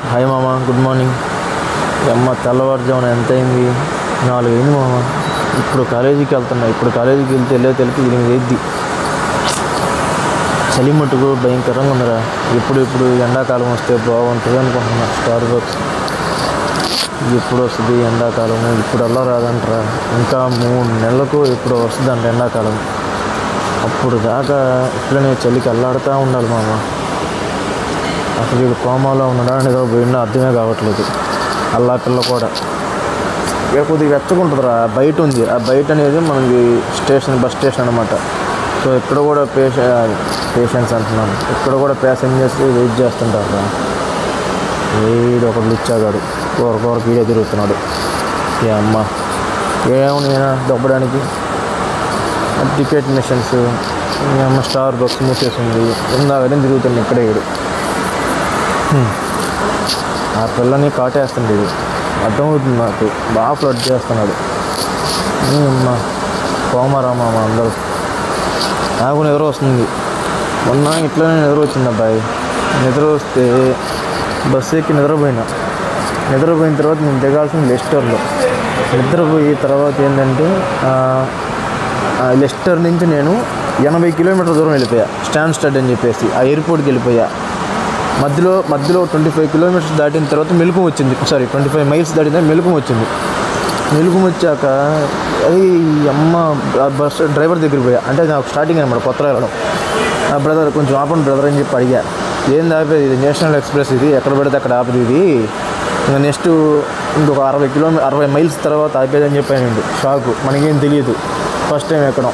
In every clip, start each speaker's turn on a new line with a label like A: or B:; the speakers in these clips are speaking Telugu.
A: హాయ్ మామ, గుడ్ మార్నింగ్. అమ్మ తెల్లవారుజామున ఎంత అయింది? 4 అయింది మామ. ఇప్పుడు కాలేజీకి వెళ్తున్నా. ఇప్పుడు కాలేజీకి వెళ్ళి 8 అయింది. చలి మట్టుకు భయంకరంగా ఉందిరా. ఇప్పుడు ఎండాకాలం వస్తే బాగుంటుంది అనుకుంటున్నా. స్టార్ బక్స్ ఎప్పుడు వస్తుంది ఎండాకాలం? ఇప్పుడు అలా రాదంటారా. ఇంకా 3 నెలలకు ఇప్పుడు వస్తుందంట ఎండాకాలం. అప్పుడు దాకా ఇట్లనే చలికి అల్లాడుతూ ఉండాలి మామ. అసలు వీడు కోమాలో ఉన్నాడా అనేది పోయినా అర్థమే కావట్లేదు. అల్లా పిల్ల కూడా ఇక కొద్దిగా వెచ్చకుంటుందిరా. బయట ఉంది. ఆ బయట అనేది మనకి బస్ స్టేషన్ అనమాట. సో ఇక్కడ కూడా పేషెంట్స్ అంటున్నాను. ఇక్కడ కూడా ప్యాసింజర్స్ వెయిట్ చేస్తుంటారు. వీడు ఒకడు లుచ్చాగాడు కూరకి వీడే తిరుగుతున్నాడు. ఏ అమ్మ ఏమన్నా దొబ్బడానికి టికెట్ మిషన్స్ అమ్మ. స్టార్ బక్స్ మూసేసింది. ఇందాకనే తిరుగుతుంది ఇక్కడే వీడు. ఆ పిల్లని కాటేస్తుంది. ఇది అర్థమవుతుంది నాకు. బాగా ఫ్లడ్ చేస్తున్నాడు. అమ్మ కోమరామా అందరూ. నాకు నిద్ర వస్తుంది. మొన్న ఇట్లనే నిద్ర వచ్చింది అబ్బాయి. నిద్ర వస్తే బస్సు ఎక్కి నిద్రపోయిన తర్వాత నేను దిగాల్సింది లెస్టర్లో. నిద్రపోయి తర్వాత ఏంటంటే లెస్టర్ నుంచి నేను 80 కిలోమీటర్ల దూరం వెళ్ళిపోయా. స్టాడ్ అని చెప్పేసి ఆ ఎయిర్పోర్ట్కి వెళ్ళిపోయా. మధ్యలో 25 కిలోమీటర్స్ దాటిన తర్వాత మెలకువ వచ్చింది. 25 మైల్స్ దాటిన మెలకువ వచ్చింది. మెలకువ వచ్చాక అది అమ్మ బస్ డ్రైవర్ దగ్గరికి పోయా. అంటే నాకు స్టార్టింగ్ అనమాట, కొత్తగా వెళ్ళడం. ఆ బ్రదర్ కొంచెం ఆపండి బ్రదర్ అని చెప్పి అడిగా. ఏంది ఆపేది? ఇది నేషనల్ ఎక్స్ప్రెస్, ఇది ఎక్కడ పెడితే అక్కడ ఆపేది. ఇది ఇంకా నెక్స్ట్ ఇంకొక 60 మైల్స్ తర్వాత ఆపేది అని చెప్పానండి. షాకు. మనకేం తెలియదు, ఫస్ట్ టైం ఎక్కడం.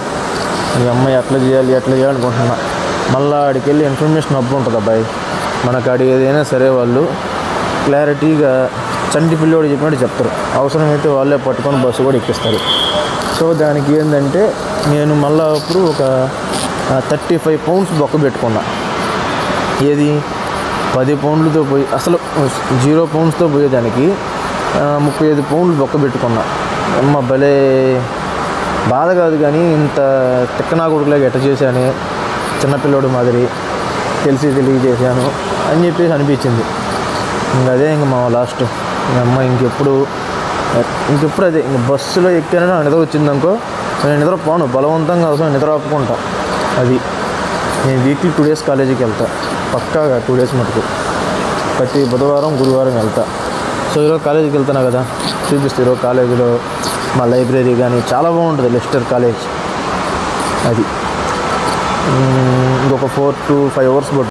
A: ఈ అమ్మాయి ఎట్లా చేయాలి అనుకుంటున్నా. మళ్ళీ ఆడికి వెళ్ళి ఇన్ఫర్మేషన్ హబ్ ఉంటుంది అబ్బాయి. మనకు ఆడి ఏదైనా సరే వాళ్ళు క్లారిటీగా చంటి పిల్లోడు చెప్పినట్టు చెప్తారు. అవసరమైతే వాళ్ళే పట్టుకొని బస్సు కూడా ఎక్కిస్తారు. సో దానికి ఏంటంటే నేను మళ్ళీ అప్పుడు ఒక 35 పౌండ్స్ బొక్క పెట్టుకున్నా. ఏది 10 పౌండ్లతో పోయి అసలు 0 పౌండ్స్తో పోయేదానికి 35 పౌండ్లు బొక్క పెట్టుకున్నా. అమ్మ భలే బాధ కాదు కానీ ఇంత తిక్కనా కొడుకులాగా ఎట్ట చేశాను, చిన్నపిల్లోడు మాదిరి తెలియజేశాను అని చెప్పేసి అనిపించింది. అదే ఇంక మా లాస్ట్. అమ్మ ఇంకెప్పుడు అదే ఇంక బస్సులో ఎక్కానని నిద్ర వచ్చిందనుకో, నేను నిద్ర పోను. బలవంతంగా అవసరం నిద్ర ఆపుకుంటా. అది నేను వీక్లీ 2 డేస్ కాలేజీకి వెళ్తా పక్కాగా. 2 డేస్ మటుకు ప్రతి బుధవారం గురువారం వెళ్తా. సో ఈరోజు కాలేజీకి వెళ్తున్నా కదా, చూపిస్తే ఈరోజు కాలేజీలో మా లైబ్రరీ కానీ చాలా బాగుంటుంది. Lester college. అది ఇంకొక 4 to 5 అవర్స్ పడుతుంది.